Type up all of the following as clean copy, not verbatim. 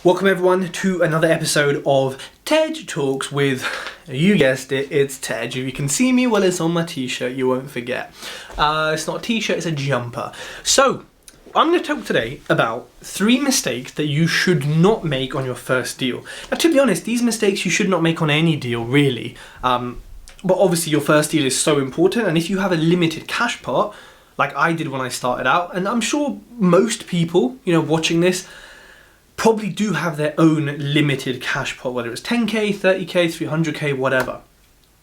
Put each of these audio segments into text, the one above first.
Welcome everyone to another episode of Tej Talks with, you guessed it, it's Tej. If you can see me, well, it's on my t-shirt, you won't forget. It's not a t-shirt, it's a jumper. So, I'm going to talk today about 3 mistakes that you should not make on your first deal. Now, to be honest, these mistakes you should not make on any deal, really. But obviously your first deal is so important, and if you have a limited cash pot, like I did when I started out, and I'm sure most people, watching this, probably do have their own limited cash pot, whether it's 10k, 30k, 300k, whatever.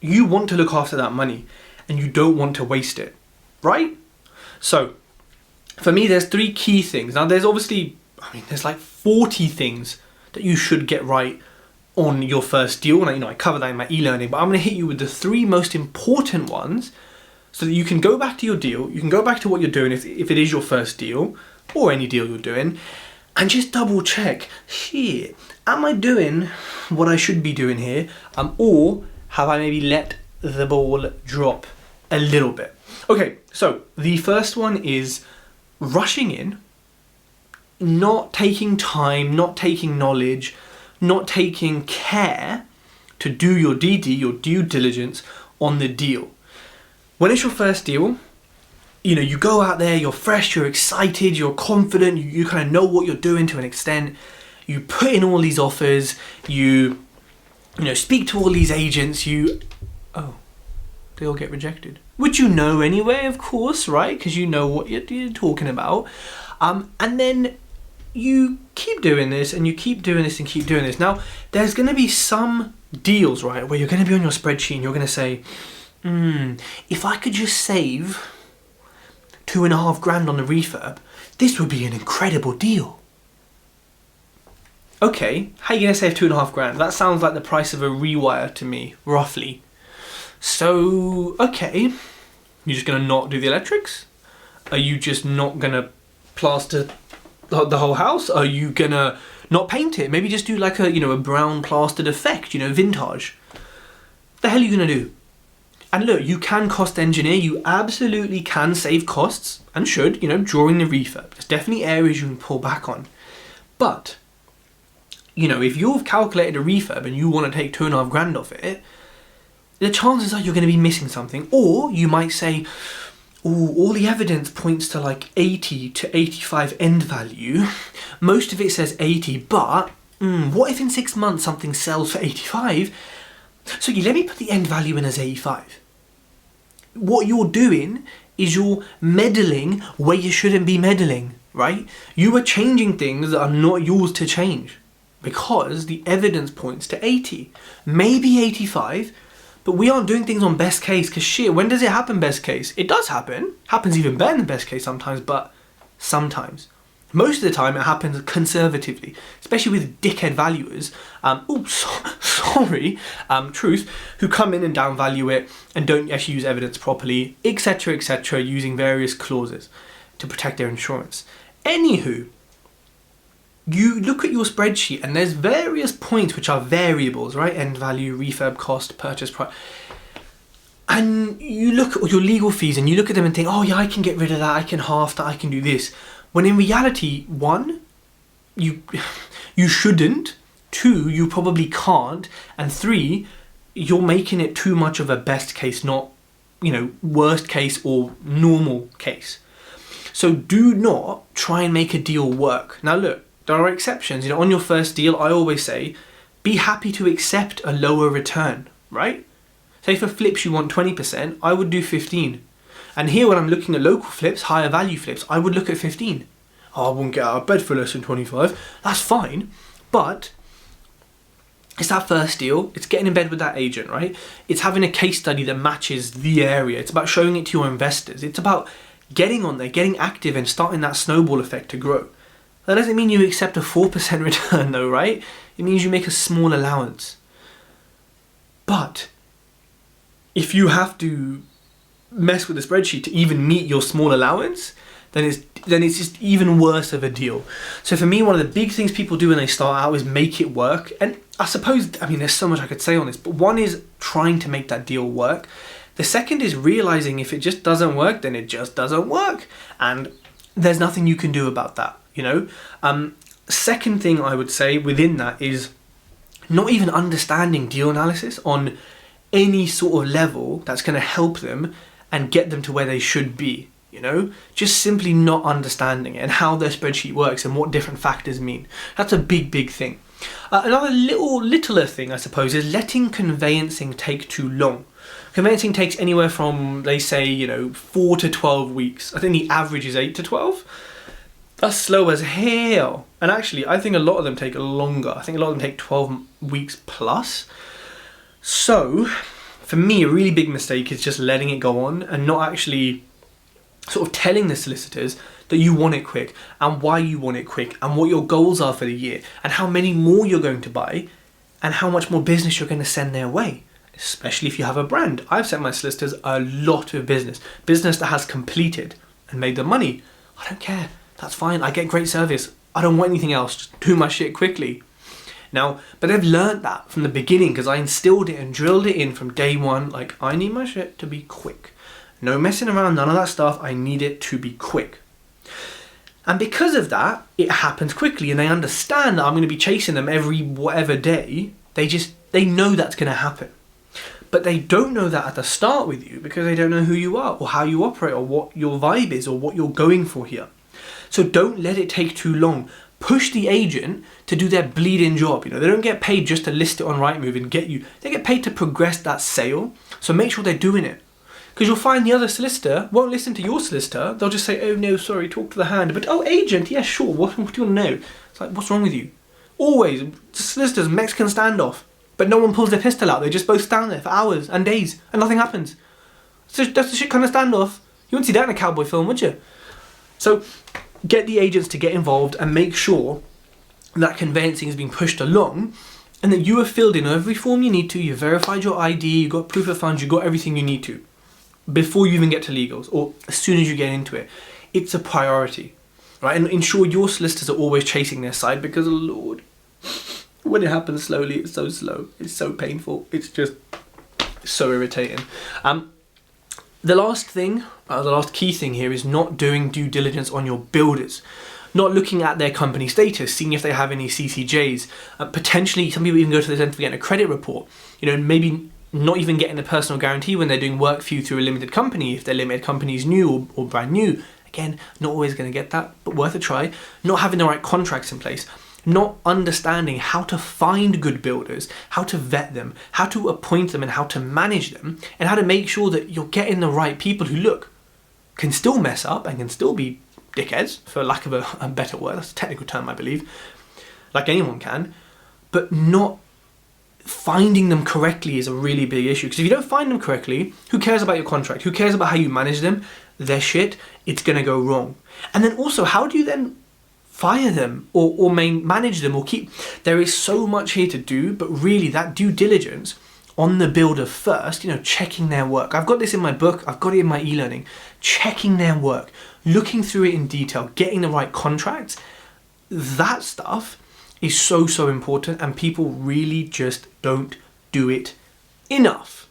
You want to look after that money and you don't want to waste it, right? So for me, there's 3 key things. Now there's obviously, there's like 40 things that you should get right on your first deal. And I cover that in my e-learning, but I'm going to hit you with the 3 most important ones so that you can go back to your deal. You can go back to what you're doing if it is your first deal or any deal you're doing, and just double check, shit, am I doing what I should be doing here? Or have I maybe let the ball drop a little bit? Okay, so the first one is rushing in, not taking time, not taking knowledge, not taking care to do your DD, your due diligence on the deal. When it's your first deal, you go out there, you're fresh, you're excited, you're confident, you kind of know what you're doing to an extent. You put in all these offers, you speak to all these agents, they all get rejected. Which you know anyway, of course, right? Because you know what you're talking about. And then you keep doing this, and you keep doing this, and keep doing this. Now, there's going to be some deals, right, where you're going to be on your spreadsheet, and you're going to say, if I could just save $2,500 on the refurb, this would be an incredible deal. Okay, how are you going to save $2,500? That sounds like the price of a rewire to me, roughly. So, okay, you're just going to not do the electrics? Are you just not going to plaster the whole house? Are you going to not paint it? Maybe just do like a brown plastered effect, vintage. The hell are you going to do? And look, you can cost engineer, you absolutely can save costs, and should, during the refurb. There's definitely areas you can pull back on. But, if you've calculated a refurb and you want to take $2,500 off it, the chances are you're going to be missing something. Or you might say, all the evidence points to like 80 to 85 end value. Most of it says 80, but what if in 6 months something sells for 85? So let me put the end value in as 85. What you're doing is you're meddling where you shouldn't be meddling, right? You are changing things that are not yours to change because the evidence points to 80, maybe 85, but we aren't doing things on best case because shit, when does it happen best case? It does happen. Happens even better than best case sometimes, but sometimes. Most of the time it happens conservatively, especially with dickhead valuers, truth, who come in and downvalue it and don't actually use evidence properly, etc., using various clauses to protect their insurance. Anywho, you look at your spreadsheet and there's various points which are variables, right? End value, refurb cost, purchase price. And you look at your legal fees and you look at them and think, oh yeah, I can get rid of that, I can half that, I can do this. When in reality, 1, you shouldn't, 2, you probably can't, and 3, you're making it too much of a best case, not, worst case or normal case. So do not try and make a deal work. Now look, there are exceptions. On your first deal, I always say, be happy to accept a lower return, right? Say for flips you want 20%, I would do 15. And here when I'm looking at local flips, higher value flips, I would look at 15. Oh, I won't get out of bed for less than 25. That's fine. But it's that first deal. It's getting in bed with that agent, right? It's having a case study that matches the area. It's about showing it to your investors. It's about getting on there, getting active and starting that snowball effect to grow. That doesn't mean you accept a 4% return though, right? It means you make a small allowance. But if you have to mess with the spreadsheet to even meet your small allowance, then it's just even worse of a deal. So for me, one of the big things people do when they start out is make it work. And I suppose, there's so much I could say on this, but one is trying to make that deal work. The second is realizing if it just doesn't work, then it just doesn't work. And there's nothing you can do about that, second thing I would say within that is not even understanding deal analysis on any sort of level that's going to help them and get them to where they should be. Just simply not understanding it and how their spreadsheet works and what different factors mean. That's a big thing. Another littler thing, I suppose, is letting conveyancing take too long. Conveyancing takes anywhere from, they say, 4 to 12 weeks. I think the average is 8 to 12. That's slow as hell. And actually, I think a lot of them take longer. I think a lot of them take 12 weeks plus. So, for me, a really big mistake is just letting it go on and not actually sort of telling the solicitors that you want it quick and why you want it quick and what your goals are for the year and how many more you're going to buy and how much more business you're going to send their way, especially if you have a brand. I've sent my solicitors a lot of business that has completed and made them money. I don't care. That's fine. I get great service. I don't want anything else. Just do my shit quickly. Now, but they've learned that from the beginning because I instilled it and drilled it in from day one. Like, I need my shit to be quick. No messing around, none of that stuff. I need it to be quick. And because of that, it happens quickly and they understand that I'm going to be chasing them every whatever day. They know that's going to happen. But they don't know that at the start with you because they don't know who you are or how you operate or what your vibe is or what you're going for here. So don't let it take too long. Push the agent to do their bleeding job. They don't get paid just to list it on Rightmove and get you. They get paid to progress that sale. So make sure they're doing it. Because you'll find the other solicitor won't listen to your solicitor. They'll just say, oh no, sorry, talk to the hand. But oh, agent, yeah, sure, what do you want to know? It's like, what's wrong with you? Always, solicitors, Mexican standoff. But no one pulls their pistol out. They just both stand there for hours and days and nothing happens. So that's the shit kind of standoff. You wouldn't see that in a cowboy film, would you? So get the agents to get involved and make sure that conveyancing is being pushed along and that you have filled in every form you need to, you've verified your ID, you've got proof of funds, you've got everything you need to before you even get to legals or as soon as you get into it. It's a priority, right? And ensure your solicitors are always chasing their side because, Lord, when it happens slowly, it's so slow. It's so painful. It's just so irritating. The last key thing here is not doing due diligence on your builders. Not looking at their company status, seeing if they have any CCJs. Potentially, some people even go to the centre for getting a credit report. Maybe not even getting a personal guarantee when they're doing work for you through a limited company, if their limited company is new or brand new. Again, not always going to get that, but worth a try. Not having the right contracts in place. Not understanding how to find good builders, how to vet them, how to appoint them and how to manage them, and how to make sure that you're getting the right people who, can still mess up and can still be dickheads, for lack of a better word. That's a technical term, I believe. Like anyone can. But not finding them correctly is a really big issue. Because if you don't find them correctly, who cares about your contract? Who cares about how you manage them? They're shit. It's going to go wrong. And then also, how do you then fire them or manage them or keep? There is so much here to do, but really that due diligence on the builder first, checking their work. I've got this in my book. I've got it in my e-learning. Checking their work, looking through it in detail, getting the right contracts. That stuff is so important and people really just don't do it enough.